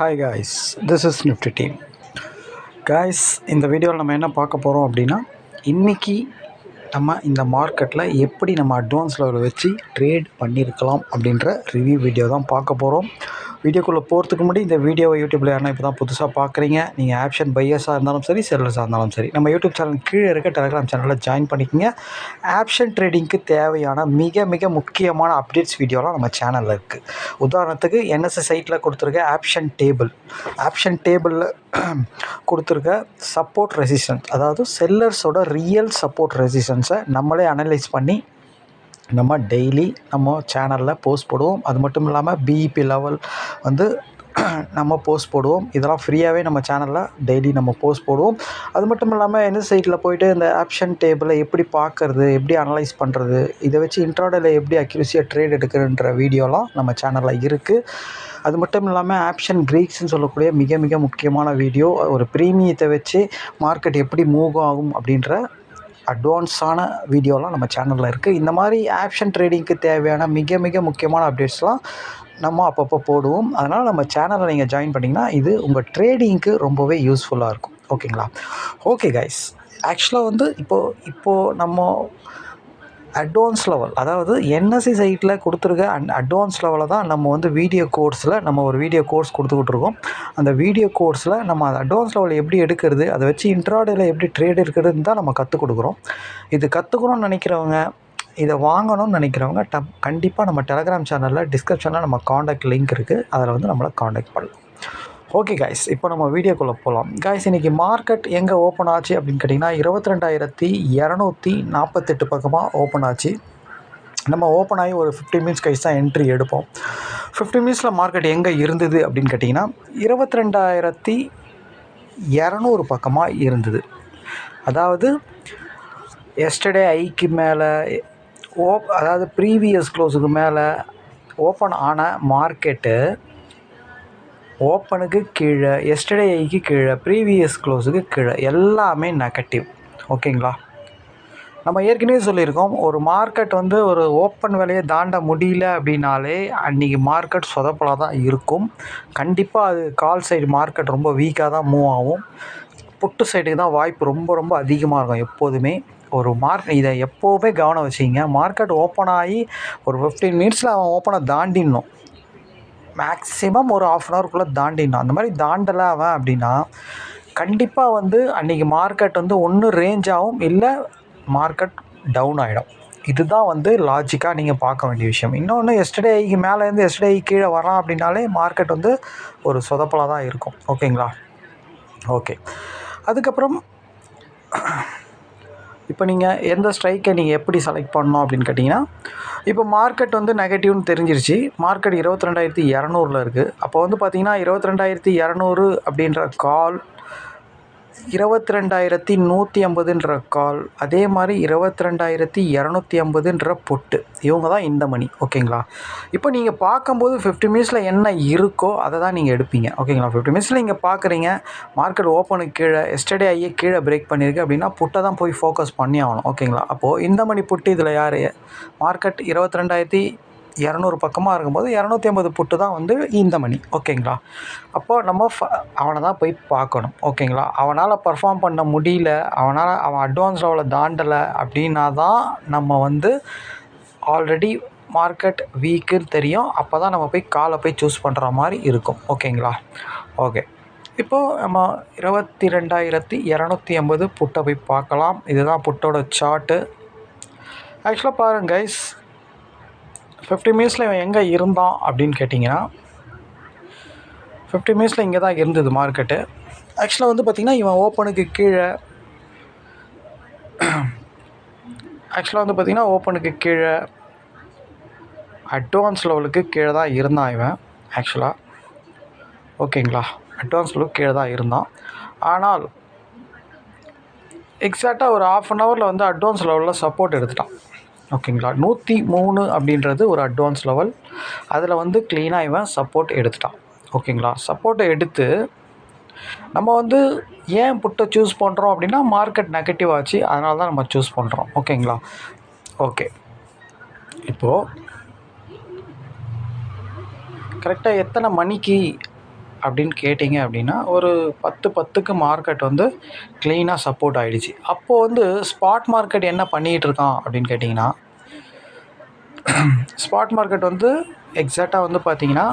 Hi guys, this is Nifty Team. Guys, இந்த வீடியோவில் நம்ம என்ன பார்க்க போகிறோம் அப்படின்னா, இன்றைக்கி நம்ம இந்த மார்க்கெட்டில் எப்படி நம்ம அட்வான்ஸ் லெவலில் வச்சு ட்ரேட் பண்ணியிருக்கலாம் அப்படின்ற ரிவ்யூ வீடியோ தான் பார்க்க போகிறோம். வீடியோக்குள்ளே போகிறதுக்கு முன்னாடி இந்த வீடியோவை யூடியூப்பில் யாருன்னா இப்போ தான் புதுசாக பார்க்குறீங்க, நீங்கள் ஆப்ஷன் பையர்ஸாக இருந்தாலும் சரி, செல்லர்ஸாக இருந்தாலும் சரி, நம்ம யூடியூப் சேனல் கீழே இருக்க டெலகிராம் சேனலில் ஜாயின் பண்ணிக்கோங்க. ஆப்ஷன் ட்ரேடிங்க்கு தேவையான மிக மிக முக்கியமான அப்டேட்ஸ் வீடியோலாம் நம்ம சேனலில் இருக்குது. உதாரணத்துக்கு என்எஸ்சி சைட்டில் கொடுத்துருக்க ஆப்ஷன் டேபிளில் கொடுத்துருக்க சப்போர்ட் ரெசிஸ்டன்ஸ், அதாவது செல்லர்ஸோட ரியல் சப்போர்ட் ரெசிஸ்டன்ஸை நம்மளே அனலைஸ் பண்ணி நம்ம டெய்லி நம்ம சேனலில் போஸ்ட் போடுவோம். அது மட்டும் இல்லாமல் பிஇபி லெவல் வந்து நம்ம போஸ்ட் போடுவோம். இதெல்லாம் ஃப்ரீயாகவே நம்ம சேனலில் டெய்லி நம்ம போஸ்ட் போடுவோம். அது மட்டும் இல்லாமல் எந்த சைட்டில் போய்ட்டு இந்த ஆப்ஷன் டேபிளை எப்படி பார்க்குறது, எப்படி அனலைஸ் பண்ணுறது, இதை வச்சு இன்ட்ராடேல எப்படி அக்யூரஸியாக ட்ரேட் எடுக்கிறன்ற வீடியோலாம் நம்ம சேனலில் இருக்குது. அது மட்டும் இல்லாமல் ஆப்ஷன் கிரீக்ஸ்ன்னு சொல்லக்கூடிய மிக மிக முக்கியமான வீடியோ, ஒரு ப்ரீமியத்தை வச்சு மார்க்கெட் எப்படி மூவ் ஆகும் அப்படின்ற அட்வான்ஸான வீடியோலாம் நம்ம சேனலில் இருக்குது. இந்த மாதிரி ஆப்ஷன் ட்ரேடிங்க்கு தேவையான மிக மிக முக்கியமான அப்டேட்ஸ்லாம் நம்ம அப்பப்போ போடுவோம். அதனால் நம்ம சேனலை நீங்கள் ஜாயின் பண்ணிங்கன்னா இது உங்கள் ட்ரேடிங்க்கு ரொம்பவே யூஸ்ஃபுல்லாக இருக்கும். ஓகேங்களா? ஓகே கைஸ், ஆக்சுவலாக வந்து இப்போது நம்ம அட்வான்ஸ் லெவல், அதாவது என்எஸ்சி சைட்டில் கொடுத்துருக்க அட்வான்ஸ் லெவலில் தான் நம்ம வந்து வீடியோ கோர்ஸில் நம்ம ஒரு வீடியோ கோர்ஸ் கொடுத்துக்கிட்ருக்கோம். அந்த வீடியோ கோர்ஸில் நம்ம அந்த அட்வான்ஸ் லெவல் எப்படி எடுக்கிறது, அதை வச்சு இன்ட்ராடேல எப்படி ட்ரேட் எடுக்கிறதுன்னு தான் நம்ம கற்றுக் கொடுக்குறோம். இது கற்றுக்கணும்னு நினைக்கிறவங்க, இதை வாங்கணும்னு நினைக்கிறவங்க கண்டிப்பாக நம்ம டெலகிராம் சேனலில் டிஸ்கிரிப்ஷனில் நம்ம காண்டாக்ட் லிங்க் இருக்குது, அதில் வந்து நம்மளை காண்டாக்ட் பண்ணலாம். ஓகே கைஸ், இப்போ நம்ம வீடியோக்குள்ளே போகலாம். கைஸ், இன்றைக்கி மார்க்கெட் எங்கே ஓப்பன் ஆச்சு அப்படின்னு கேட்டிங்கன்னா 22,248 பக்கமாக ஓப்பன் ஆச்சு. நம்ம ஓப்பன் ஆகி ஒரு 15 மினிட்ஸ் கைஸ் தான் என்ட்ரி எடுப்போம். 15 மினிட்ஸில் மார்க்கெட் எங்கே இருந்தது அப்படின்னு கேட்டிங்கன்னா 22,200 பக்கமாக இருந்தது. அதாவது எஸ்டர்டே ஐக்கு மேலே அதாவது ப்ரீவியஸ் க்ளோஸுக்கு மேலே ஓப்பன் ஆன மார்க்கெட்டு ஓப்பனுக்கு கீழே, எஸ்டர்டே ஐக்கு கீழே, ப்ரீவியஸ் க்ளோஸுக்கு கீழே, எல்லாமே நெகட்டிவ். ஓகேங்களா? நம்ம ஏற்கனவே சொல்லியிருக்கோம், ஒரு மார்க்கெட் வந்து ஒரு ஓப்பன் விலையை தாண்ட முடியல அப்படின்னாலே அன்றைக்கி மார்க்கெட் சொதப்பலாக தான் இருக்கும். கண்டிப்பாக அது கால் சைடு மார்க்கெட் ரொம்ப வீக்காக தான் மூவ் ஆகும். புட்டு சைடுக்கு தான் வாய்ப்பு ரொம்ப ரொம்ப அதிகமாக இருக்கும் எப்போதுமே. ஒரு இதை எப்போவுமே கவனம் வச்சிங்க. மார்க்கெட் ஓப்பன் ஆகி ஒரு 15 மினிட்ஸில் அவன் ஓப்பனை தாண்டிடணும். மேக்ஸிமம் ஒரு ½ அன் ஹவருக்குள்ளே தாண்டிடணும். அந்த மாதிரி தாண்டலை அவன் அப்படின்னா கண்டிப்பாக வந்து அன்றைக்கி மார்க்கெட் வந்து ஒன்று ரேஞ்ச் ஆகும், இல்லை மார்க்கெட் டவுன் ஆகிடும். இதுதான் வந்து லாஜிக்காக நீங்கள் பார்க்க வேண்டிய விஷயம். இன்னொன்று, எஸ்டர்டே ஐக்கு மேலேருந்து எஸ்டர்டே கீழே வரான் அப்படின்னாலே மார்க்கெட் வந்து ஒரு சொதப்பலாக தான் இருக்கும். ஓகேங்களா? ஓகே, அதுக்கப்புறம் இப்போ நீங்கள் எந்த ஸ்ட்ரைக்கை நீங்கள் எப்படி செலக்ட் பண்ணணும் அப்படின்னு கேட்டிங்கன்னா, இப்போ மார்க்கெட் வந்து நெகட்டிவ்னு தெரிஞ்சிருச்சு. மார்க்கெட் 22,200 இருக்குது. அப்போ வந்து பார்த்திங்கன்னா 22,200 அப்படின்ற கால், 22,150ன்ற கால், அதே மாதிரி 22,250ன்ற பொட்டு, இவங்க தான் இந்த மணி. ஓகேங்களா? இப்போ நீங்கள் பார்க்கும்போது 50 மினிட்ஸில் என்ன இருக்கோ அதை தான் நீங்கள் எடுப்பீங்க. ஓகேங்களா? 50 மினிட்ஸில் நீங்கள் பார்க்குறீங்க மார்க்கெட் ஓப்பனுக்கு கீழே, எஸ்டர்டே ஐயே கீழே பிரேக் பண்ணியிருக்கு அப்படின்னா புட்டை தான் போய் ஃபோக்கஸ் பண்ணி ஆகணும். ஓகேங்களா? அப்போது இந்த மணி புட்டு இதில் யார்? மார்க்கெட் 22,200 பக்கமாக இருக்கும்போது 250 புட்டு தான் வந்து இந்த மணி. ஓகேங்களா? அப்போது நம்ம அவனை தான் போய் பார்க்கணும். ஓகேங்களா? அவனால் பர்ஃபார்ம் பண்ண முடியல, அவன் அட்வான்ஸ் லெவலில் தாண்டலை அப்படின்னா தான் நம்ம வந்து ஆல்ரெடி மார்க்கெட் வீக்குன்னு தெரியும். அப்போ தான் நம்ம போய் காலை போய் சூஸ் பண்ணுற மாதிரி இருக்கும். ஓகேங்களா? ஓகே, இப்போது நம்ம 22,250 புட்டை போய் பார்க்கலாம். இதுதான் புட்டோட சார்ட்டு. ஆக்சுவலாக பாருங்கள் கைஸ், 50 மினிட்ஸில் இவன் எங்கே இருந்தான் அப்படின்னு கேட்டிங்கன்னா 50 மினிட்ஸில் இங்கே தான் இருந்தது மார்க்கெட்டு. ஆக்சுவலாக வந்து பார்த்திங்கன்னா இவன் ஓப்பனுக்கு கீழே அட்வான்ஸ் லெவலுக்கு கீழே தான் இருந்தான் இவன் ஆக்சுவலாக. ஓகேங்களா? அட்வான்ஸ் லெவலுக்கு கீழே தான் இருந்தான். ஆனால் எக்ஸாக்டாக ஒரு ½ அன் ஹவரில் வந்து அட்வான்ஸ் லெவலில் சப்போர்ட் எடுத்துட்டான். ஓகேங்களா? 103 அப்படின்றது ஒரு அட்வான்ஸ் லெவல். அதில் வந்து க்ளீனாக இவன் சப்போர்ட் எடுத்துட்டான். ஓகேங்களா? சப்போர்ட்டை எடுத்து நம்ம வந்து ஏன் புட்டை சூஸ் பண்ணுறோம் அப்படின்னா மார்க்கெட் நெகட்டிவ் ஆச்சு, அதனால தான் நம்ம சூஸ் பண்ணுறோம். ஓகேங்களா? ஓகே, இப்போது கரெக்டாக எத்தனை மணிக்கு அப்படின்னு கேட்டிங்க அப்படின்னா ஒரு 10-10க்கு மார்க்கெட் வந்து க்ளீனாக சப்போர்ட் ஆகிடுச்சு. அப்போது வந்து ஸ்பாட் மார்க்கெட் என்ன பண்ணிகிட்டு இருக்கான் அப்படின்னு கேட்டிங்கன்னா, ஸ்பாட் மார்க்கெட் வந்து எக்ஸாக்டாக வந்து பார்த்திங்கன்னா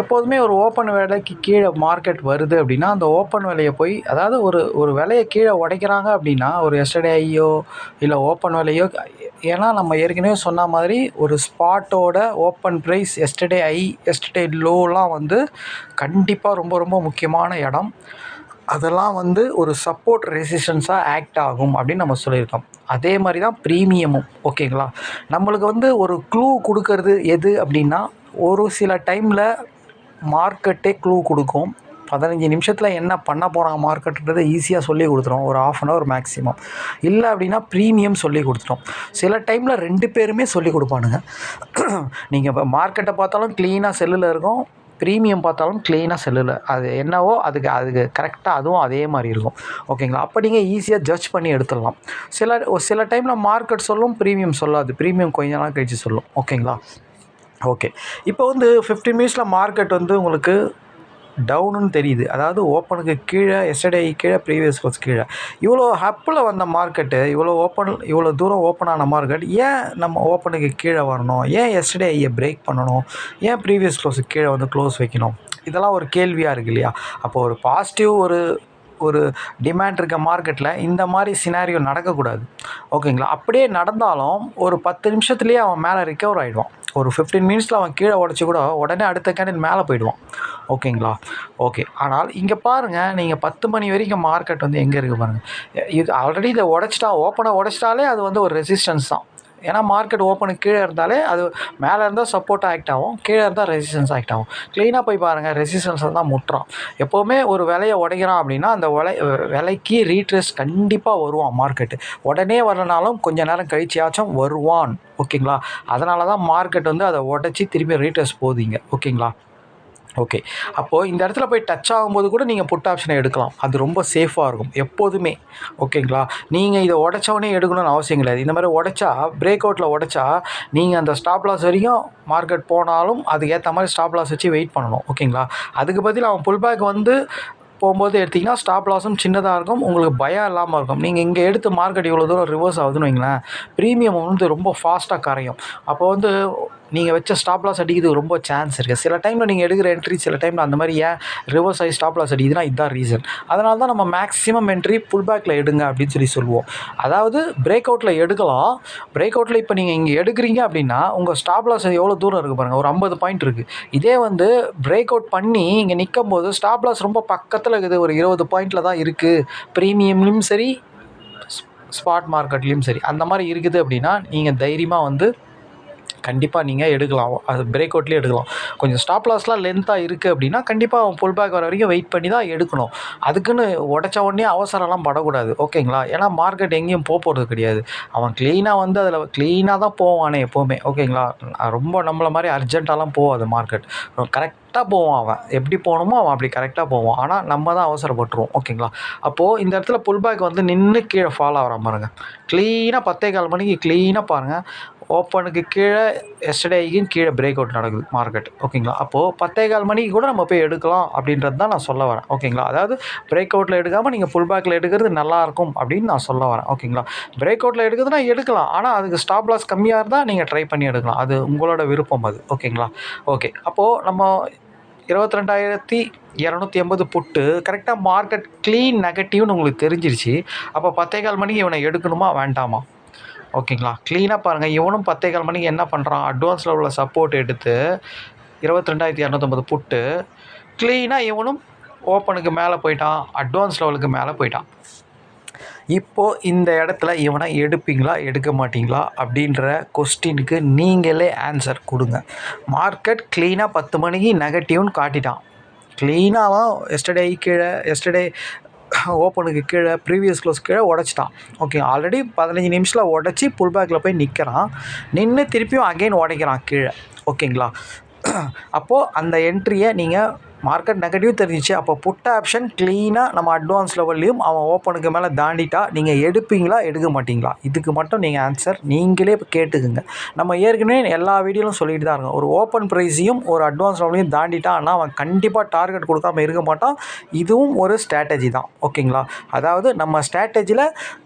எப்போதுமே ஒரு ஓப்பன் விலைக்கு கீழே மார்க்கெட் வருது அப்படின்னா அந்த ஓப்பன் விலையை போய் அதாவது ஒரு விலையை கீழே உடைக்கிறாங்க அப்படின்னா ஒரு எஸ்டர்டே ஐயோ இல்லை ஓப்பன் விலையோ, ஏன்னா நம்ம ஏற்கனவே சொன்ன மாதிரி ஒரு ஸ்பாட்டோட ஓப்பன் ப்ரைஸ் எஸ்டர்டே ஐ எஸ்டர்டே லோலாம் வந்து கண்டிப்பாக ரொம்ப ரொம்ப முக்கியமான இடம். அதெல்லாம் வந்து ஒரு சப்போர்ட் ரெசிஸ்டன்ஸாக ஆக்ட் ஆகும் அப்படின்னு நம்ம சொல்லியிருக்கோம். அதே மாதிரி தான் ப்ரீமியமும். ஓகேங்களா, நம்மளுக்கு வந்து ஒரு க்ளூ கொடுக்கறது எது அப்படின்னா ஒரு சில டைமில் மார்க்கெட்டே க்ளூ கொடுக்கும். 15 நிமிஷத்தில் என்ன பண்ண போகிறான் மார்க்கெட்டுன்றதை ஈஸியாக சொல்லி கொடுத்துரும், ஒரு 1/2 அன் ஹவர் மேக்ஸிமம். இல்லை அப்படின்னா ப்ரீமியம் சொல்லி கொடுத்துட்டோம். சில டைமில் 2 பேருமே சொல்லி கொடுப்பானுங்க. நீங்கள் இப்போ மார்க்கெட்டை பார்த்தாலும் க்ளீனாக செல்லில் இருக்கும், ப்ரீமியம் பார்த்தாலும் க்ளீனாக செல்லில் அது என்னவோ அதுக்கு கரெக்டாக அதுவும் அதே மாதிரி இருக்கும். ஓகேங்களா, அப்போ நீங்கள் ஈஸியாக ஜட்ஜ் பண்ணி எடுத்துடலாம். சில டைமில் மார்க்கெட் சொல்லும், ப்ரீமியம் சொல்லாது. ப்ரீமியம் கொஞ்ச நாள் கழிச்சு சொல்லும். ஓகேங்களா, ஓகே. இப்போ வந்து 15 மினிட்ஸில் மார்க்கெட் வந்து உங்களுக்கு டவுனுன்னு தெரியுது. அதாவது ஓப்பனுக்கு கீழே எஸ்டர்டே கீழே ப்ரீவியஸ் க்ளோஸ் கீழே இவ்வளோ ஹப்பில் வந்த மார்க்கெட்டு இவ்வளோ தூரம் ஓப்பன் ஆன மார்க்கெட் ஏன் நம்ம ஓப்பனுக்கு கீழே வரணும்? ஏன் எஸ்டர்டே ஐயை பிரேக் பண்ணணும்? ஏன் ப்ரீவியஸ் க்ளோஸுக்கு கீழே வந்து க்ளோஸ் வைக்கணும்? இதெல்லாம் ஒரு கேள்வியாக இருக்குது இல்லையா? அப்போது ஒரு பாசிட்டிவ் ஒரு டிமாண்ட் இருக்க மார்க்கெட்டில் இந்த மாதிரி சினாரியோ நடக்கக்கூடாது. ஓகேங்களா, அப்படியே நடந்தாலும் ஒரு 10 நிமிஷத்துலேயே அவன் மேலே ரிக்கவர் ஆகிடுவான். ஒரு 15 மினிட்ஸில் அவன் கீழே உடச்சி கூட உடனே அடுத்த கேண்டில் மேலே போயிடுவான். ஓகேங்களா, ஓகே. ஆனால் இங்கே பாருங்கள், நீங்கள் 10 மணி வரைக்கும் மார்க்கெட் வந்து எங்கே இருக்குது பாருங்கள். இது ஆல்ரெடி இதை ஓப்பனை உடச்சிட்டாலே அது வந்து ஒரு ரெசிஸ்டன்ஸ் தான். ஏன்னா மார்க்கெட் ஓப்பனுக்கு கீழே இருந்தாலே அது மேலே இருந்தால் சப்போர்ட் ஆக்ட் ஆகும், கீழே இருந்தால் ரெசிஸ்டன்ஸ் ஆக்ட் ஆகும். க்ளீனாக போய் பாருங்கள், ரெசிஸ்டன்ஸை தான் முட்டுறான். எப்போவுமே ஒரு விலையை உடைக்கிறான் அப்படின்னா அந்த விலைக்கு ரீட்ரேஸ் கண்டிப்பாக வருவான் மார்க்கெட்டு. உடனே வரலனாலும் கொஞ்சம் நேரம் கழிச்சியாச்சும் வருவான். ஓகேங்களா, அதனால தான் மார்க்கெட் வந்து அதை உடச்சி திரும்பி ரீட்ரேஸ் போகுதுங்க. ஓகேங்களா, ஓகே. அப்போது இந்த இடத்துல போய் டச் ஆகும்போது கூட நீங்கள் புட் ஆப்ஷனை எடுக்கலாம். அது ரொம்ப சேஃபாக இருக்கும் எப்போதுமே. ஓகேங்களா, நீங்கள் இதை உடச்சவொடனே எடுக்கணும்னு அவசியம் கிடையாது. இந்த மாதிரி உடச்சா பிரேக் அவுட்டில் உடச்சா நீங்கள் அந்த ஸ்டாப் லாஸ் வரைக்கும் மார்க்கெட் போனாலும் அதுக்கேற்ற மாதிரி ஸ்டாப் லாஸ் வச்சு வெயிட் பண்ணணும். ஓகேங்களா, அதுக்கு பதில் அவன் புல் பேக் வந்து போகும்போது எடுத்திங்கன்னா ஸ்டாப் லாஸும் சின்னதாக இருக்கும், உங்களுக்கு பயம் இல்லாமல் இருக்கும். நீங்கள் இங்கே எடுத்து மார்க்கெட் இவ்வளோ தூரம் ரிவர்ஸ் ஆகுதுன்னு வைங்களேன், ப்ரீமியம் வந்து ரொம்ப ஃபாஸ்ட்டாக கரையும். அப்போ வந்து நீங்கள் வச்ச ஸ்டாப் லாஸ் அடிக்கிறதுக்கு ரொம்ப சான்ஸ் இருக்குது. சில டைமில் நீங்கள் எடுக்கிற என்ட்ரி சில டைமில் அந்த மாதிரி ஏன் ரிவர்ஸ் ஆகி ஸ்டாப் லாஸ் அடிக்குதுன்னா இதுதான் ரீசன். அதனால தான் நம்ம மேக்ஸிமம் என்ட்ரி புல் பேக்கில் எடுங்க அப்படின்னு சொல்லுவோம். அதாவது பிரேக் அவுட்டில் எடுக்கலாம். பிரேக் அவுட்டில் இப்போ நீங்கள் இங்கே எடுக்கிறீங்க அப்படின்னா உங்கள் ஸ்டாப் லாஸ் எவ்வளோ தூரம் இருக்குது பாருங்கள், ஒரு 50 பாயிண்ட் இருக்குது. இதே வந்து பிரேக் அவுட் பண்ணி இங்கே நிற்கும் போது ஸ்டாப் லாஸ் ரொம்ப பக்கத்தில் இருக்குது, ஒரு 20 பாயிண்டில் தான் இருக்குது. ப்ரீமியம்லேயும் சரி ஸ்பாட் மார்க்கெட்லேயும் சரி அந்த மாதிரி இருக்குது அப்படின்னா நீங்கள் தைரியமாக வந்து கண்டிப்பாக நீங்கள் எடுக்கலாம். அது பிரேக் அவுட்லேயே எடுக்கலாம். கொஞ்சம் ஸ்டாப் லாஸ்லாம் லென்த்தாக இருக்குது அப்படின்னா கண்டிப்பாக அவன் புல் பேக் வர வரைக்கும் வெயிட் பண்ணி தான் எடுக்கணும். அதுக்குன்னு உடச்ச உடனே அவசரம்லாம் படக்கூடாது. ஓகேங்களா, ஏன்னா மார்க்கெட் எங்கேயும் போகிறது கிடையாது. அவன் க்ளீனாக வந்து அதில் க்ளீனாக தான் போவானே எப்போவுமே. ஓகேங்களா, ரொம்ப நம்மளை மாதிரி அர்ஜென்ட்டாலாம் போகாது மார்க்கெட். கரெக்டாக போவான். அவன் எப்படி போகணுமோ அவன் அப்படி கரெக்டாக போவான். ஆனால் நம்ம தான் அவசரப்பட்டுருவோம். ஓகேங்களா, அப்போது இந்த இடத்துல புல் பேக் வந்து நின்று கீழே ஃபாலோ ஆகிற பாருங்க. க்ளீனாக 10:15 மணிக்கு க்ளீனாக பாருங்கள், ஓப்பனுக்கு கீழே எஸ்டர்டேக்கும் கீழே பிரேக் அவுட் நடக்குது மார்க்கெட். ஓகேங்களா, அப்போது 10:15 மணிக்கு கூட நம்ம போய் எடுக்கலாம் அப்படின்றது தான் நான் சொல்ல வரேன். ஓகேங்களா, அதாவது பிரேக் அவுட்டில் எடுக்காமல் நீங்கள் புல் பேக்கில் எடுக்கிறது நல்லாயிருக்கும் அப்படின்னு நான் சொல்ல வரேன். ஓகேங்களா, பிரேக் அவுட்டில் எடுக்கிறதுனா எடுக்கலாம், ஆனால் அதுக்கு ஸ்டாப் லாஸ் கம்மியாக இருந்தால் நீங்கள் ட்ரை பண்ணி எடுக்கலாம். அது உங்களோட விருப்பம் அது. ஓகேங்களா, ஓகே. அப்போது நம்ம 22,280 புட்டு கரெக்டாக மார்க்கெட் க்ளீன் நெகட்டிவ்னு உங்களுக்கு தெரிஞ்சிருச்சு. அப்போ 10:15 மணிக்கு இவனை எடுக்கணுமா வேண்டாமா? ஓகேங்களா, க்ளீனாக பாருங்கள். இவனும் 10:15 மணிக்கு என்ன பண்ணுறான், அட்வான்ஸ் லெவலில் சப்போர்ட் எடுத்து 22,250 புட்டு க்ளீனாக இவனும் ஓப்பனுக்கு மேலே போயிட்டான், அட்வான்ஸ் லெவலுக்கு மேலே போயிட்டான். இப்போது இந்த இடத்துல இவனை எடுப்பீங்களா எடுக்க மாட்டிங்களா அப்படின்ற கொஸ்டினுக்கு நீங்களே ஆன்சர் கொடுங்க. மார்க்கெட் க்ளீனாக 10 மணிக்கு நெகட்டிவ்னு காட்டிட்டான். க்ளீனாக எஸ்டர்டே ஓப்பனுக்கு கீழே ப்ரீவியஸ் க்ளோஸ் கீழே உடச்சிட்டான். ஓகே, ஆல்ரெடி 15 நிமிஷத்தில் உடச்சி புல் பேக்கில் போய் நிற்கிறான். திருப்பியும் அகெயின் உடைக்கிறான் கீழே. ஓகேங்களா, அப்போது அந்த என்ட்ரியை நீங்கள் மார்க்கெட் நெகட்டிவ் தெரிஞ்சிச்சு. அப்போ புட் ஆப்ஷன் க்ளீனாக நம்ம அட்வான்ஸ் லெவல்லையும் அவன் ஓப்பனுக்கு மேலே தாண்டிட்டா நீங்கள் எடுப்பீங்களா எடுக்க மாட்டிங்களா? இதுக்கு மட்டும் நீங்கள் ஆன்சர் நீங்களே கேட்டுக்குங்க. நம்ம ஏற்கனவே எல்லா வீடியோலும் சொல்லிட்டு தான் இருக்கோம். ஒரு ஓப்பன் ப்ரைஸையும் ஒரு அட்வான்ஸ் லெவலையும் தாண்டிட்டா ஆனால் அவன் கண்டிப்பாக டார்கெட் கொடுக்காமல் இருக்க மாட்டான். இதுவும் ஒரு ஸ்ட்ராட்டஜி தான். ஓகேங்களா? அதாவது நம்ம ஸ்ட்ராட்டஜியில்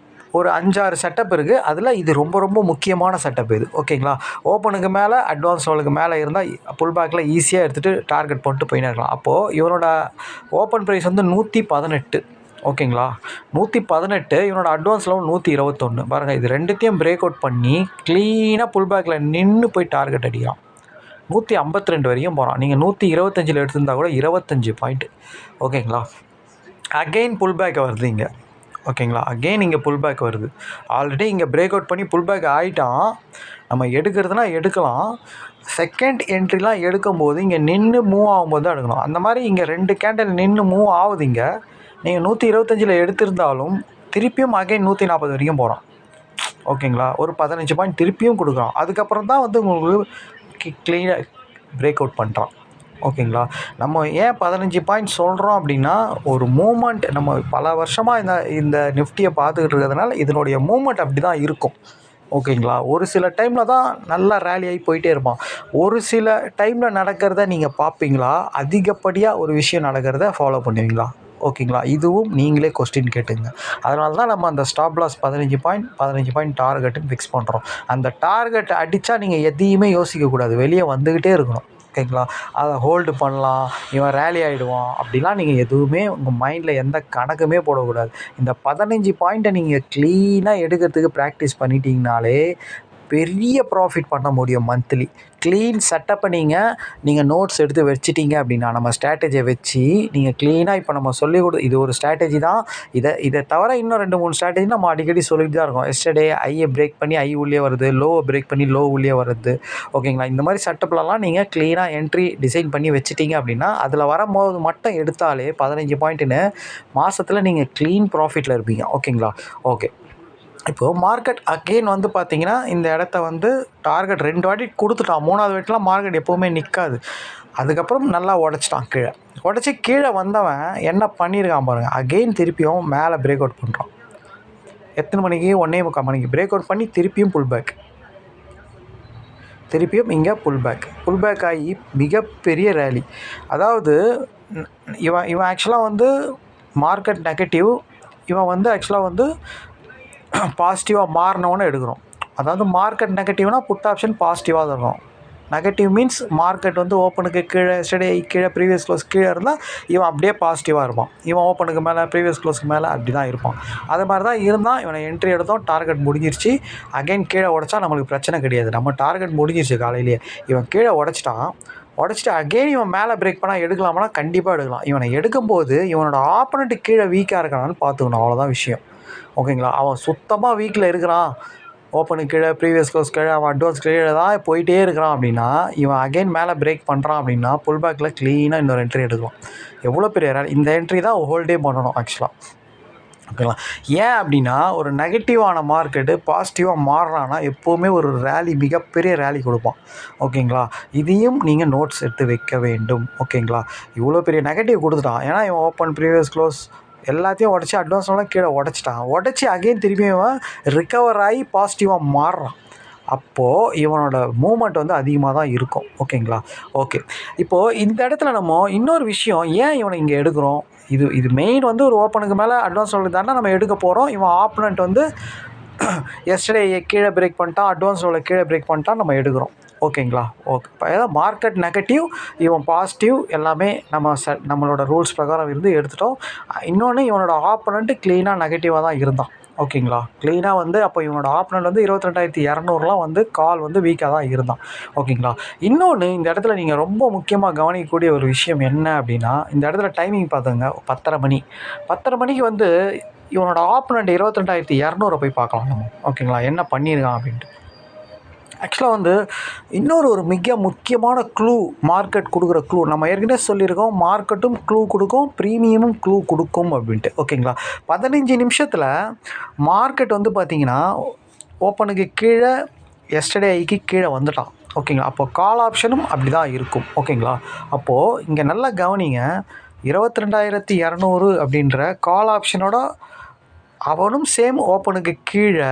ஒரு 5-6 செட்டப் இருக்குது. அதில் இது ரொம்ப ரொம்ப முக்கியமான செட்டப் இது. ஓகேங்களா? ஓப்பனுக்கு மேலே அட்வான்ஸ் லெவலுக்கு மேலே இருந்தால் புல் பேக்கில் ஈஸியாக எடுத்துகிட்டு டார்கெட் போட்டு போயின்னு இருக்கலாம். அப்போது இவனோட ஓப்பன் ப்ரைஸ் வந்து 118. ஓகேங்களா? 118, இவனோட அட்வான்ஸ் லெவல் 121. பாருங்கள், இது ரெண்டுத்தையும் பிரேக் அவுட் பண்ணி க்ளீனாக புல் பேக்கில் நின்று போய் டார்கெட் அடிக்கிறான். 152 வரைக்கும் போகிறான். நீங்கள் 125 எடுத்திருந்தால் கூட 25 பாயிண்ட். ஓகேங்களா? அகெயின் புல் பேக் வருது இங்கே. ஓகேங்களா? அகெயின் இங்கே புல் பேக் வருது. ஆல்ரெடி இங்கே பிரேக் அவுட் பண்ணி புல் பேக் ஆகிட்டான். நம்ம எடுக்கிறதுனா எடுக்கலாம். செகண்ட் என்ட்ரிலாம் எடுக்கும்போது இங்கே நின்று மூவ் ஆகும்போது தான் எடுக்கணும். அந்த மாதிரி இங்கே 2 கேண்டில் நின்று மூவ் ஆகுது. இங்கே நீங்கள் 125 எடுத்திருந்தாலும் திருப்பியும் அகெயின் 140 வரைக்கும் போகிறான். ஓகேங்களா? ஒரு 15 பாயிண்ட் திருப்பியும் கொடுக்குறான். அதுக்கப்புறம் தான் வந்து உங்களுக்கு க்ளீனாக பிரேக் அவுட் பண்ணுறான். ஓகேங்களா? நம்ம ஏன் 15 பாயிண்ட் சொல்கிறோம் அப்படின்னா, ஒரு மூமெண்ட் நம்ம பல வருஷமாக இந்த நிஃப்டியை பார்த்துக்கிட்டு இருக்கிறதுனால இதனுடைய மூமெண்ட் அப்படி தான் இருக்கும். ஓகேங்களா? ஒரு சில டைமில் தான் நல்லா ரேலி ஆகி போயிட்டே இருப்பான். ஒரு சில டைமில் நடக்கிறத நீங்கள் பார்ப்பீங்களா? அதிகப்படியாக ஒரு விஷயம் நடக்கிறத ஃபாலோ பண்ணுவீங்களா? ஓகேங்களா? இதுவும் நீங்களே கொஸ்டின் கேட்டுங்க. அதனால தான் நம்ம அந்த ஸ்டாப் லாஸ் 15 பாயிண்ட் டார்கெட்டுன்னு ஃபிக்ஸ் பண்ணுறோம். அந்த டார்கெட் அடித்தா நீங்கள் எதையுமே யோசிக்கக்கூடாது, வெளியே வந்துக்கிட்டே இருக்கணும். ஓகேங்களா? அதை ஹோல்டு பண்ணலாம், இவன் ரேலி ஆகிடுவான் அப்படிலாம் நீங்கள் எதுவுமே உங்கள் மைண்டில் எந்த கணக்குமே போடக்கூடாது. இந்த 15 பாயிண்ட்டை நீங்கள் க்ளீனாக எடுக்கிறதுக்கு ப்ராக்டிஸ் பண்ணிட்டீங்கனாலே பெரிய ப்ராஃபிட் பண்ண முடியும். மந்த்லி க்ளீன் செட்டப்பை நீங்கள் நோட்ஸ் எடுத்து வச்சிட்டிங்க அப்படின்னா, நம்ம ஸ்ட்ராட்டஜியை வச்சு நீங்கள் க்ளீனாக இப்போ நம்ம இது ஒரு ஸ்ட்ராட்டஜி தான். இதை தவிர இன்னும் 2-3 ஸ்ட்ராட்டஜி நம்ம அடிக்கடி சொல்லிட்டு தான் இருக்கோம். எஸ்டர்டே ஐயை பிரேக் பண்ணி ஐ உள்ளே வருது, லோவை பிரேக் பண்ணி லோ உள்ளே வருது. ஓகேங்களா? இந்த மாதிரி செட்டப்லலாம் நீங்கள் க்ளீனாக என்ட்ரி டிசைன் பண்ணி வச்சிட்டிங்க அப்படின்னா, அதில் வரும்போது மட்டும் எடுத்தாலே 15 பாயிண்ட்டுன்னு மாதத்தில் நீங்கள் க்ளீன் ப்ராஃபிட்டில் இருப்பீங்க. ஓகேங்களா? ஓகே. இப்போது மார்க்கெட் அகெயின் வந்து பார்த்திங்கன்னா, இந்த இடத்த வந்து டார்கெட் 2 வாட்டி கொடுத்துட்டான். 3வது வாட்டிலாம் மார்க்கெட் எப்போவுமே நிற்காது. அதுக்கப்புறம் நல்லா உடச்சிட்டான். உடச்சி கீழே வந்தவன் என்ன பண்ணியிருக்கான் பாருங்கள். அகெயின் திருப்பியும் மேலே பிரேக் அவுட் பண்ணுறான். எத்தனை மணிக்கு? 1:45 மணிக்கு பிரேக் அவுட் பண்ணி திருப்பியும் புல் பேக். திருப்பியும் இங்கே புல் பேக் ஆகி மிகப்பெரிய ரேலி. அதாவது இவன் ஆக்சுவலாக வந்து மார்க்கெட் நெகட்டிவ், இவன் வந்து ஆக்சுவலாக வந்து பாசிட்டிவாக மாறினவொன்னே எடுக்கிறோம். அதாவது மார்க்கெட் நெகட்டிவ்னால் புட் ஆப்ஷன் பாசிட்டிவாக தான் இருக்கும். நெகட்டிவ் மீன்ஸ் மார்க்கெட் வந்து ஓப்பனுக்கு கீழே, எஸ்டர்டே கீழே, ப்ரீவியஸ் க்ளோஸ் கீழே இருந்தால் இவன் அப்படியே பாசிட்டிவாக இருப்பான். இவன் ஓப்பனுக்கு மேலே, ப்ரீவியஸ் க்ளோஸ்க்கு மேலே அப்படி தான் இருப்பான். அது மாதிரி தான் இருந்தால் இவனை என்ட்ரி எடுத்தோம், டார்கெட் முடிஞ்சிருச்சு. அகைன் கீழே உடச்சா நம்மளுக்கு பிரச்சனை கிடையாது. நம்ம டார்கெட் முடிஞ்சிருச்சு காலையிலேயே. இவன் கீழே உடச்சிட்டு அகெயின் இவன் மேலே பிரேக் பண்ணால் எடுக்கலாமானா கண்டிப்பாக எடுக்கலாம். இவனை எடுக்கும்போது இவனோட ஆப்போனண்ட்டு கீழே வீக்காக இருக்கானான்னு பார்த்துக்கணும். அவ்வளோதான் விஷயம். ஓகேங்களா? அவன் சுத்தமாக வீக்கில் இருக்கிறான், ஓப்பனுக்கு கீழே, ப்ரீவியஸ் க்ளோஸ் கீழே, அவன் அட்வான்ஸ் கீழே தான் போயிட்டே இருக்கிறான் அப்படின்னா, இவன் அகெயின் மேலே பிரேக் பண்ணுறான் அப்படின்னா புல் பேக்கில் க்ளீனாக இன்னொரு என்ட்ரி எடுக்கலாம். எவ்வளோ பெரிய ரேலி! இந்த என்ட்ரி தான் ஹோல்டே பண்ணணும் ஆக்சுவலாக. ஓகேங்களா? ஏன் அப்படின்னா, ஒரு நெகட்டிவான மார்க்கெட்டு பாசிட்டிவாக மாறுறான்னா எப்போவுமே ஒரு ரேலி, மிகப்பெரிய ரேலி கொடுப்பான். ஓகேங்களா? இதையும் நீங்கள் நோட்ஸ் எடுத்து வைக்க வேண்டும். ஓகேங்களா? இவ்வளோ பெரிய நெகட்டிவ் கொடுத்துட்டான். ஏன்னா இவன் ஓப்பன், ப்ரீவியஸ் க்ளோஸ் எல்லாத்தையும் உடச்சி அட்வான்ஸ்லாம் கீழே உடச்சி அகெயின் திரும்பியும் இவன் ரிக்கவர் ஆகி பாசிட்டிவாக மாறுறான். அப்போது இவனோட மூமெண்ட் வந்து அதிகமாக தான் இருக்கும். ஓகேங்களா? ஓகே. இப்போது இந்த இடத்துல நம்ம இன்னொரு விஷயம், ஏன் இவனை இங்கே எடுக்கிறோம்? இது மெயின் வந்து ஒரு ஓப்பனுக்கு மேலே அட்வான்ஸ் லெவலுக்கு தானே நம்ம எடுக்க போகிறோம். இவன் ஆப்போனண்ட் வந்து எஸ்டர்டே கீழே பிரேக் பண்ணிட்டான், அட்வான்ஸ் லெவலில் கீழே பிரேக் பண்ணிட்டான், நம்ம எடுக்கிறோம். ஓகேங்களா? ஓகே. ஏதாவது மார்க்கெட் நெகட்டிவ், இவன் பாசிட்டிவ், எல்லாமே நம்மளோட ரூல்ஸ் பிரகாரம் இருந்து எடுத்துட்டோம். இன்னொன்று, இவனோட ஆப்போனண்ட்டு க்ளீனாக நெகட்டிவாக தான் இருந்தான். ஓகேங்களா? க்ளீனாக வந்து அப்போ இவனோட ஆப்போனண்ட் வந்து 22,200 வந்து கால் வந்து வீக்காக தான் இருந்தான். ஓகேங்களா? இன்னொன்று, இந்த இடத்துல நீங்கள் ரொம்ப முக்கியமாக கவனிக்கக்கூடிய ஒரு விஷயம் என்ன அப்படின்னா, இந்த இடத்துல டைமிங் பார்த்துங்க. 10:30 மணிக்கு வந்து இவனோட ஆப்போனண்ட் 22,200 போய் பார்க்கலாம் நம்ம. ஓகேங்களா? என்ன பண்ணியிருக்கான் அப்படின்ட்டு. ஆக்சுவலாக வந்து ஒரு மிக முக்கியமான க்ளூ, மார்க்கெட் கொடுக்குற க்ளூ நம்ம ஏற்கனவே சொல்லியிருக்கோம். மார்க்கெட்டும் க்ளூ கொடுக்கும், ப்ரீமியமும் க்ளூ கொடுக்கும் அப்படின்ட்டு. ஓகேங்களா? 15 நிமிஷத்தில் மார்க்கெட் வந்து பார்த்திங்கன்னா ஓப்பனுக்கு கீழே, எஸ்டர்டே ஐக்கு கீழே வந்துட்டான். ஓகேங்களா. அப்போது கால் ஆப்ஷனும் அப்படி தான் இருக்கும். ஓகேங்களா. அப்போது இங்கே நல்லா கவனிங்க, 22,200 அப்படின்ற கால் ஆப்ஷனோட அவனும் சேம் ஓப்பனுக்கு கீழே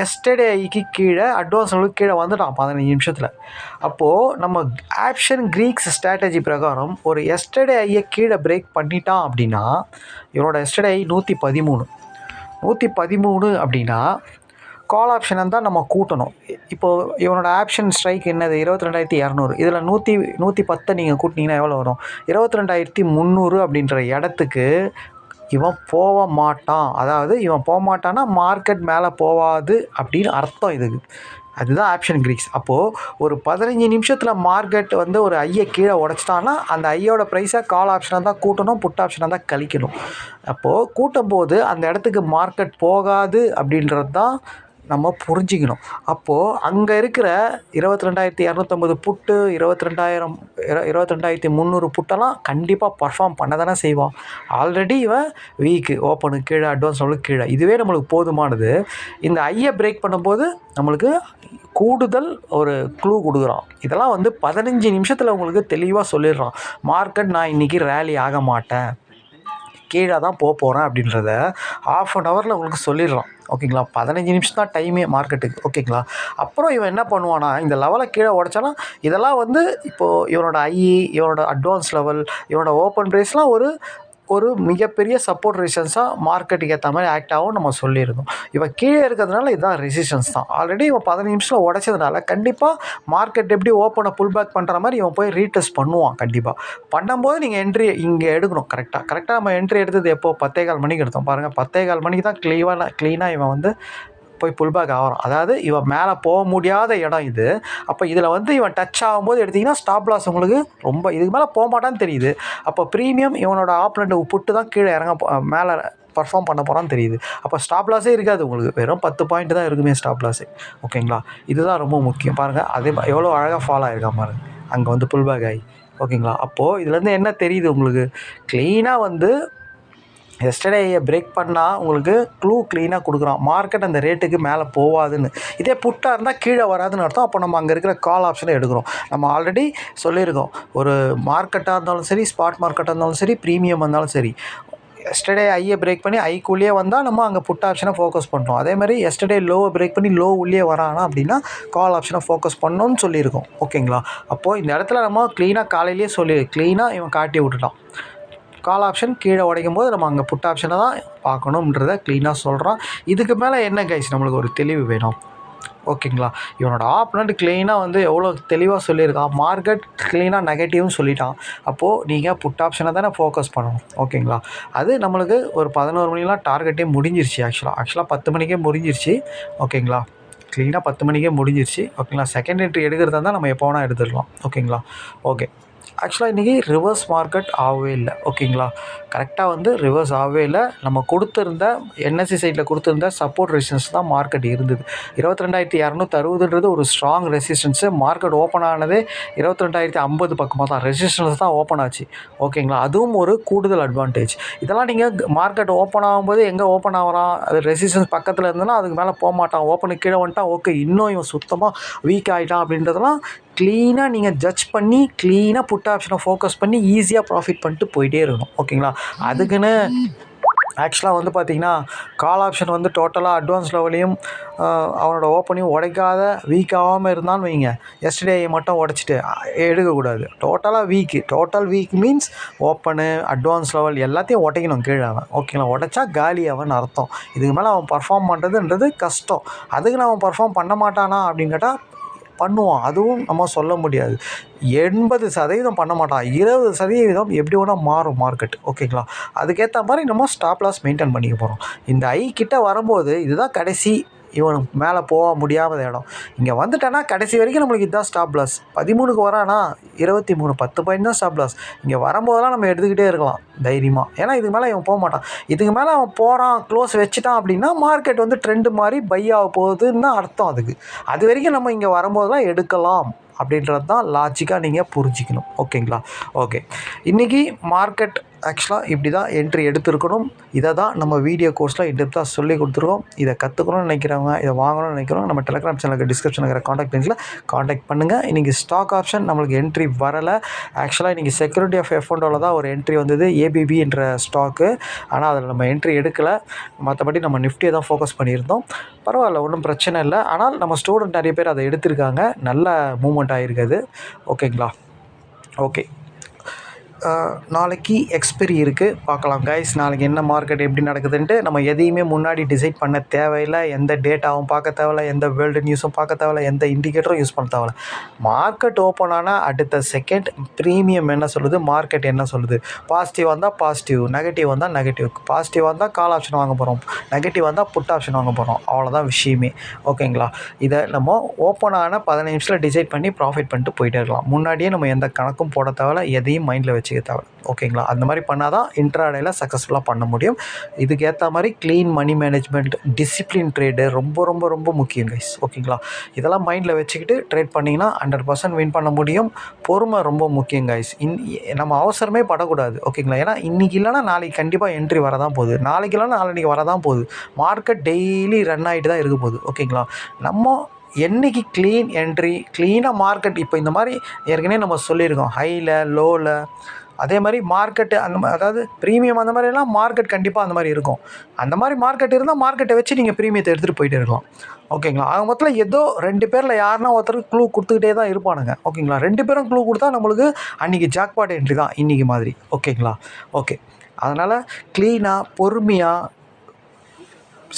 எஸ்டர்டே ஐக்கு கீழே அட்வான்ஸ் லெவலுக்கு கீழே வந்துட்டான் 15 நிமிஷத்தில். அப்போது நம்ம ஆப்ஷன் க்ரீக்ஸ் ஸ்ட்ராட்டஜி பிரகாரம் ஒரு எஸ்டர்டே ஐயை கீழே பிரேக் பண்ணிட்டான் அப்படின்னா, இவனோட எஸ்டர்டே ஐ 113 அப்படின்னா கால் ஆப்ஷனை தான் நம்ம கூட்டணும். இப்போது இவனோட ஆப்ஷன் ஸ்ட்ரைக் என்னது 22,200, இதில் 110 நீங்கள் கூட்டினீங்கன்னா எவ்வளோ வரும்? 22,300 அப்படின்ற இடத்துக்கு இவன் போக மாட்டான். அதாவது இவன் போக மாட்டான்னா மார்க்கெட் மேலே போகாது அப்படின்னு அர்த்தம் இதுக்கு. அதுதான் ஆப்ஷன் க்ரீக்ஸ். அப்போது ஒரு 15 நிமிஷத்தில் மார்க்கெட் வந்து ஒரு ஐயை கீழே உடச்சிட்டான்னா அந்த ஐயோட ப்ரைஸை கால் ஆப்ஷனை தான் கூட்டணும், புட் ஆப்ஷனை தான் கழிக்கணும். அப்போது கூட்டும் போது அந்த இடத்துக்கு மார்க்கெட் போகாது அப்படின்றது தான் நம்ம புரிஞ்சிக்கணும். அப்போது அங்கே இருக்கிற 22,250 புட்டு, 22,300 புட்டெல்லாம் கண்டிப்பாக பர்ஃபார்ம் பண்ண தானே செய்வான். ஆல்ரெடி இவன் வீக்கு, ஓப்பனுக்கு கீழே, அட்வான்ஸ் லெவலுக்கு கீழே, இதுவே நம்மளுக்கு போதுமானது. இந்த ஐயை பிரேக் பண்ணும்போது நம்மளுக்கு கூடுதல் ஒரு க்ளூ கொடுக்குறான். இதெல்லாம் வந்து 15 நிமிஷத்தில் உங்களுக்கு தெளிவாக சொல்லிடுறான். மார்க்கெட் நான் இன்றைக்கி ரேலி ஆக மாட்டேன், கீழே தான் போகிறேன் அப்படின்றத ½ அன் ஹவரில் உங்களுக்கு சொல்லிடுறான். ஓகேங்களா. 15 நிமிஷம் தான் டைமே மார்க்கெட்டுக்கு. ஓகேங்களா. அப்புறம் இவன் என்ன பண்ணுவானா, இந்த லெவலை கீழே உடச்சானா இதெல்லாம் வந்து இப்போது இவனோட இவனோட அட்வான்ஸ் லெவல், இவனோட ஓப்பன் ப்ரைஸ்லாம் ஒரு மிகப்பெரிய சப்போர்ட் ரெசிஸ்டன்ஸாக மார்க்கெட்டுக்கு ஏற்ற மாதிரி ஆக்ட் ஆகும் நம்ம சொல்லியிருந்தோம். இவன் கீழே இருக்கிறதுனால இதுதான் ரெசிஸ்டன்ஸ் தான். ஆல்ரெடி இவன் 15 நிமிஷத்தில் உடைச்சதுனால கண்டிப்பாக மார்க்கெட் எப்படி ஓப்பனை புல் பேக் பண்ணுற மாதிரி இவன் போய் ரீடெஸ்ட் பண்ணுவான். கண்டிப்பாக பண்ணும்போது நீங்கள் என்ட்ரி இங்கே எடுக்கணும். கரெக்டாக நம்ம என்ட்ரி எடுத்தது எப்போது 10:15 மணிக்கு எடுத்தோம் பாருங்கள். 10:15 மணிக்கு தான் க்ளீனாக இவன் வந்து போய் புல் பேக் ஆகிறான். அதாவது இவன் மேலே போக முடியாத இடம் இது. அப்போ இதில் வந்து இவன் டச் ஆகும்போது எடுத்திங்கன்னா ஸ்டாப் லாஸ் உங்களுக்கு ரொம்ப இதுக்கு மேலே போக மாட்டான்னு தெரியுது. அப்போ ப்ரீமியம் இவனோட ஆப்லண்ட் புட்டு தான் கீழே மேலே பர்ஃபார்ம் பண்ண போகிறான்னு தெரியுது. அப்போ ஸ்டாப் லாஸே இருக்காது உங்களுக்கு, வெறும் 10 பாயிண்ட் தான் இருக்குமே ஸ்டாப் லாஸு. ஓகேங்களா. இதுதான் ரொம்ப முக்கியம். பாருங்கள் அதே எவ்வளோ அழகாக ஃபாலோ ஆகிருக்கா பாருங்கள், அங்கே வந்து புல் பேக் ஆகி. ஓகேங்களா. அப்போது இதுலேருந்து என்ன தெரியுது உங்களுக்கு, க்ளீனாக வந்து எஸ்டர்டேயை பிரேக் பண்ணால் உங்களுக்கு க்ளூ க்ளீனாக கொடுக்குறான். மார்க்கெட் அந்த ரேட்டுக்கு மேலே போகாதுன்னு. இதே புட்டாக இருந்தால் கீழே வராதுன்னு அர்த்தம். அப்போ நம்ம அங்கே இருக்கிற கால் ஆப்ஷனை எடுக்கிறோம். நம்ம ஆல்ரெடி சொல்லியிருக்கோம், ஒரு மார்க்கெட்டாக இருந்தாலும் சரி, ஸ்பாட் மார்க்கெட்டாக இருந்தாலும் சரி, ப்ரீமியம் இருந்தாலும் சரி, எஸ்டர்டே ஐயை பிரேக் பண்ணி ஐக்குள்ளேயே வந்தால் நம்ம அங்கே புட் ஆப்ஷனை ஃபோக்கஸ் பண்ணுறோம். அதேமாதிரி எஸ்டர்டே லோவை பிரேக் பண்ணி லோ உள்ளே வரானா அப்படின்னா கால் ஆப்ஷனை ஃபோக்கஸ் பண்ணணும்னு சொல்லியிருக்கோம். ஓகேங்களா. அப்போது இந்த இடத்துல நம்ம க்ளீனாக காலையிலேயே க்ளீனாக இவன் காட்டி விட்டுட்டான். கால் ஆப்ஷன் கீழே உடைக்கும் போது நம்ம அங்கே புட் ஆப்ஷனை தான் பார்க்கணுன்றத க்ளீனாக சொல்கிறான். இதுக்கு மேலே என்ன கைஸ் நம்மளுக்கு ஒரு தெளிவு வேணும். ஓகேங்களா. இவனோட ஆப்னண்ட் க்ளீனாக வந்து எவ்வளோ தெளிவாக சொல்லியிருக்கான். மார்க்கெட் க்ளீனாக நெகட்டிவ்னு சொல்லிட்டான். அப்போது நீங்கள் புட் ஆப்ஷனை தானே ஃபோக்கஸ் பண்ணணும். ஓகேங்களா. அது நம்மளுக்கு ஒரு 11 மணிலாம் டார்கெட்டே முடிஞ்சிருச்சு. ஆக்சுவலாக 10 மணிக்கே முடிஞ்சிருச்சு. ஓகேங்களா. க்ளீனாக 10 மணிக்கே முடிஞ்சிருச்சு. ஓகேங்களா. செகண்ட் என்ட்ரி எடுக்கிறதா இருந்தால் நம்ம எப்போ வேணால் எடுத்துடலாம். ஓகேங்களா. ஓகே. ஆக்சுவலாக இன்றைக்கி ரிவர்ஸ் மார்க்கெட் ஆகவே இல்லை. ஓகேங்களா. கரெக்டாக வந்து ரிவர்ஸ் ஆகவே இல்லை. நம்ம கொடுத்துருந்த என்எஸ்சி சைட்டில் கொடுத்துருந்த சப்போர்ட் ரெசிஸ்டன்ஸ் தான் மார்க்கெட் இருந்தது. 22,260 ஒரு ஸ்ட்ராங் ரெசிஸ்டன்ஸு. மார்க்கெட் ஓப்பன் ஆனதே 22,050 பக்கமாக தான் ரெசிஸ்டன்ஸ் தான் ஓப்பன் ஆச்சு. ஓகேங்களா. அதுவும் ஒரு கூடுதல் அட்வான்டேஜ். இதெல்லாம் நீங்கள் மார்க்கெட் ஓப்பன் ஆகும்போது எங்கே ஓப்பன் ஆகிறான், அது ரெசிஸ்டன்ஸ் பக்கத்தில் இருந்ததுன்னா அதுக்கு மேலே போக மாட்டான். ஓப்பனுக்கு கீழே வந்துட்டான், ஓகே இன்னும் இவன் சுத்தமாக வீக் ஆகிட்டான் அப்படின்றதெல்லாம் க்ளீனாக நீங்கள் ஜட்ஜ் பண்ணி க்ளீனாக புட் ஆப்ஷனை ஃபோக்கஸ் பண்ணி ஈஸியாக ப்ராஃபிட் பண்ணிட்டு போயிட்டே இருக்கணும். ஓகேங்களா. அதுக்குன்னு ஆக்சுவலாக வந்து பார்த்திங்கன்னா கால் ஆப்ஷன் வந்து டோட்டலாக அட்வான்ஸ் லெவலையும் அவனோட ஓப்பனையும் உடைக்காத வீக் ஆகாமல் இருந்தான்னு வைங்க, எஸ்டர்டேயை மட்டும் உடச்சிட்டு எடுக்கக்கூடாது. Total week means open, advance level எல்லாத்தையும் உடைக்கணும் கீழே அவன். ஓகேங்களா. உடைச்சா காலி அவன் அர்த்தம். இதுக்கு மேலே அவன் பர்ஃபார்ம் பண்ணுறதுன்றது கஷ்டம். அதுக்கு நான் அவன் பர்ஃபார்ம் பண்ண மாட்டானா அப்படின்னு கேட்டால் பண்ணுவான். அதுவும் நம்ம சொல்ல முடியாது. 80% பண்ண மாட்டான். 20% எப்படி வேணால் மாறும் மார்க்கெட். ஓகேங்களா. அதுக்கேற்ற மாதிரி நம்ம ஸ்டாப் லாஸ் மெயின்டைன் பண்ணிக்க போகிறோம். இந்த ஐ கிட்ட வரும்போது இதுதான் கடைசி இவனுக்கு மேலே போக முடியாத இடம். இங்கே வந்துட்டானா கடைசி வரைக்கும் நம்மளுக்கு இதுதான் ஸ்டாப் லாஸ். 13க்கு வரானா 23 10 பாயிண்ட் தான் ஸ்டாப் லாஸ். இங்கே வரும்போதெல்லாம் நம்ம எடுத்துக்கிட்டே இருக்கலாம் தைரியமாக. ஏன்னா இதுக்கு மேலே இவன் போக மாட்டான். இதுக்கு மேலே அவன் போகிறான், க்ளோஸ் வச்சுட்டான் அப்படின்னா மார்க்கெட் வந்து ட்ரெண்டு மாதிரி பை ஆக போகுதுன்னு தான் அர்த்தம் அதுக்கு. அது வரைக்கும் நம்ம இங்கே வரும்போதெல்லாம் எடுக்கலாம் அப்படின்றது தான் லாஜிக்காக நீங்கள் புரிஞ்சிக்கணும். ஓகேங்களா. ஓகே. இன்றைக்கி மார்க்கெட் ஆக்சுவலாக இப்படி தான் என்ட்ரி எடுத்துருக்கணும். இதை தான் நம்ம வீடியோ கோர்ஸில் இன்டெப்த்தாக சொல்லி கொடுத்துருக்கோம். இதை கற்றுக்கணும்னு நினைக்கிறவங்க, இதை வாங்கணும்னு நினைக்கிறவங்க நம்ம டெலிகிராம் சேனலுக்கு டிஸ்கிரிப்ஷனில் இருக்கிற காண்டாக்ட் லிங்க்கில் காண்டாக்ட் பண்ணுங்கள். இன்றைக்கி ஸ்டாக் ஆப்ஷன் நம்மளுக்கு என்ட்ரி வரலை. ஆக்சுவலாக இன்றைக்கி செக்யூரிட்டி ஆஃப் F1 தான் ஒரு என்ட்ரி வந்தது, ஏபிபி என்ற ஸ்டாக்கு. ஆனால் அதில் நம்ம என்ட்ரி எடுக்கலை. மற்றபடி நம்ம நிஃப்டியை தான் ஃபோக்கஸ் பண்ணியிருந்தோம். பரவாயில்ல, ஒன்றும் பிரச்சனை இல்லை. ஆனால் நம்ம ஸ்டூடெண்ட் நிறைய பேர் அதை எடுத்திருக்காங்க. நல்ல மூவ்மெண்ட் ஆகிருக்குது. ஓகேங்களா? ஓகே, நாளைக்கு எக்ஸ்பைரி இருக்குது, பார்க்கலாம் கைஸ். நாளைக்கு என்ன மார்க்கெட் எப்படி நடக்குதுன்ட்டு நம்ம எதையுமே முன்னாடி டிசைட் பண்ண தேவையில்லை. எந்த டேட்டாவும் பார்க்க தேவையில்ல, எந்த வேர்ல்டு நியூஸும் பார்க்க தேவையில்ல, எந்த இண்டிகேட்டரும் யூஸ் பண்ண தேவையில்ல. மார்க்கெட் ஓப்பன் ஆனால் அடுத்த செகண்ட் ப்ரீமியம் என்ன சொல்லுது, மார்க்கெட் என்ன சொல்லுது. பாசிட்டிவ் வந்தால் பாசிட்டிவ், நெகட்டிவ் வந்தால் நெகட்டிவ். பாசிட்டிவ் வந்தால் கால் ஆப்ஷன் வாங்க போகிறோம், நெகட்டிவ் வந்தால் புட் ஆப்ஷன் வாங்க போகிறோம். அவ்வளோதான் விஷயமே. ஓகேங்களா? இதை நம்ம ஓப்பன் ஆன 15 நிமிஷத்தில் டிசைட் பண்ணி ப்ராஃபிட் பண்ணிட்டு போயிட்டே இருக்கலாம். முன்னாடியே நம்ம எந்த கணக்கும் போட தேவையில்ல, எதையும் மைண்டில் வச்சுக்க தேவை. ஓகேங்களா? அந்த மாதிரி பண்ணால் தான் இன்ட்ராடேயில் சக்ஸஸ்ஃபுல்லாக பண்ண முடியும். இதுக்கு ஏற்ற மாதிரி clean money management, discipline trade ரொம்ப ரொம்ப ரொம்ப முக்கியம் கைஸ். ஓகேங்களா? இதெல்லாம் மைண்டில் வச்சுக்கிட்டு ட்ரேட் பண்ணிங்கன்னா 100% வின் பண்ண முடியும். பொறுமை ரொம்ப முக்கியம் கைஸ். நம்ம அவசரமே படக்கூடாது. ஓகேங்களா? ஏன்னா இன்றைக்கி இல்லைனா நாளைக்கு கண்டிப்பாக என்ட்ரி வரதான் போகுது, நாளைக்கு இல்லைனா நாளைக்கு வரதான் போகுது. மார்க்கெட் டெய்லி ரன் ஆகிட்டு தான் இருக்க போகுது. ஓகேங்களா? நம்ம என்றைக்கு க்ளீன் என்ட்ரி, க்ளீனாக மார்க்கெட், இப்போ இந்த மாதிரி ஏற்கனவே நம்ம சொல்லியிருக்கோம், ஹையில் லோவில், அதே மாதிரி மார்க்கெட்டு அந்த அதாவது ப்ரீமியம் அந்த மாதிரிலாம் மார்க்கெட் கண்டிப்பாக அந்த மாதிரி இருக்கும். அந்த மாதிரி மார்க்கெட் இருந்தால் மார்க்கெட்டை வச்சு நீங்கள் ப்ரீமியத்தை எடுத்துகிட்டு போயிட்டே இருக்கலாம். ஓகேங்களா? ஆக மொத்தத்தில் ஏதோ 2 பேரில் யாருன்னா ஒருத்தருக்கு க்ளூ கொடுத்துக்கிட்டே தான் இருப்பானுங்க. ஓகேங்களா? 2 பேரும் க்ளூ கொடுத்தா நம்மளுக்கு அன்றைக்கி ஜாக்பாட் என்ட்ரி தான் இன்றைக்கி மாதிரி. ஓகேங்களா? ஓகே, அதனால் க்ளீனாக பொறுமையாக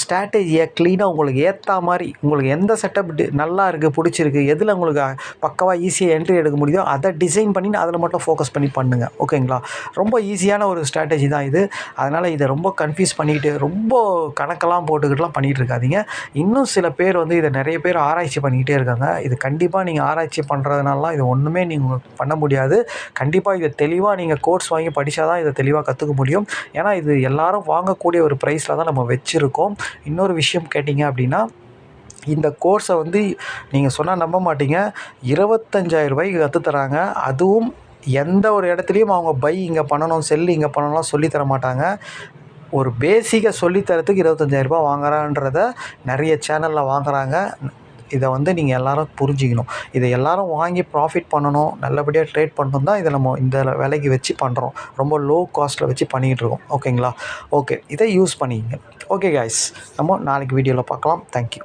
ஸ்ட்ராட்டஜியை க்ளீனாக உங்களுக்கு ஏற்ற மாதிரி, உங்களுக்கு எந்த செட்டப் நல்லா இருக்குது, பிடிச்சிருக்கு, எதில் உங்களுக்கு பக்கவாக ஈஸியாக என்ட்ரி எடுக்க முடியுதோ அதை டிசைன் பண்ணி அதில் மட்டும் ஃபோக்கஸ் பண்ணி பண்ணுங்கள். ஓகேங்களா? ரொம்ப ஈஸியான ஒரு ஸ்ட்ராட்டஜி தான் இது. அதனால் இதை ரொம்ப கன்ஃபியூஸ் பண்ணிக்கிட்டு ரொம்ப கணக்கெல்லாம் போட்டுக்கிட்டுலாம் பண்ணிகிட்டு இருக்காதீங்க. இன்னும் சில பேர் இதை நிறைய பேர் ஆராய்ச்சி பண்ணிக்கிட்டே இருக்காங்க. இது கண்டிப்பாக நீங்கள் ஆராய்ச்சி பண்ணுறதுனாலாம் இது ஒன்றுமே நீங்கள் பண்ண முடியாது. கண்டிப்பாக இதை தெளிவாக நீங்கள் கோர்ஸ் வாங்கி படித்தா தான் இதை தெளிவாக கற்றுக்க முடியும். ஏன்னா இது எல்லாரும் வாங்கக்கூடிய ஒரு ப்ரைஸில் தான் நம்ம வச்சுருக்கோம். இன்னொரு விஷயம் கேட்டிங்க அப்படின்னா, இந்த கோர்ஸை நீங்கள் சொன்னால் நம்ப மாட்டீங்க, 25,000 ரூபாய்க்கு கற்றுத்தராங்க. அதுவும் எந்த ஒரு இடத்துலையும் அவங்க பை இங்கே பண்ணணும், செல் இங்கே பண்ணணும்லாம் சொல்லித்தர மாட்டாங்க. ஒரு பேசிக்கை சொல்லித்தரத்துக்கு 25,000 ரூபாய் வாங்குறான்றத நிறைய சேனலில் வாங்குகிறாங்க. இதை நீங்கள் எல்லோரும் புரிஞ்சிக்கணும். இதை எல்லோரும் வாங்கி ப்ராஃபிட் பண்ணணும், நல்லபடியாக ட்ரேட் பண்ணணும் தான் இதை நம்ம இந்த விலைக்கு வச்சு பண்ணுறோம். ரொம்ப லோ காஸ்ட்டில் வச்சு பண்ணிக்கிட்டு இருக்கோம். ஓகேங்களா? ஓகே, இதை யூஸ் பண்ணிக்கங்க. ஓகே கைஸ், நம்ம நாளைக்கு வீடியோவில் பார்க்கலாம். தேங்க்யூ.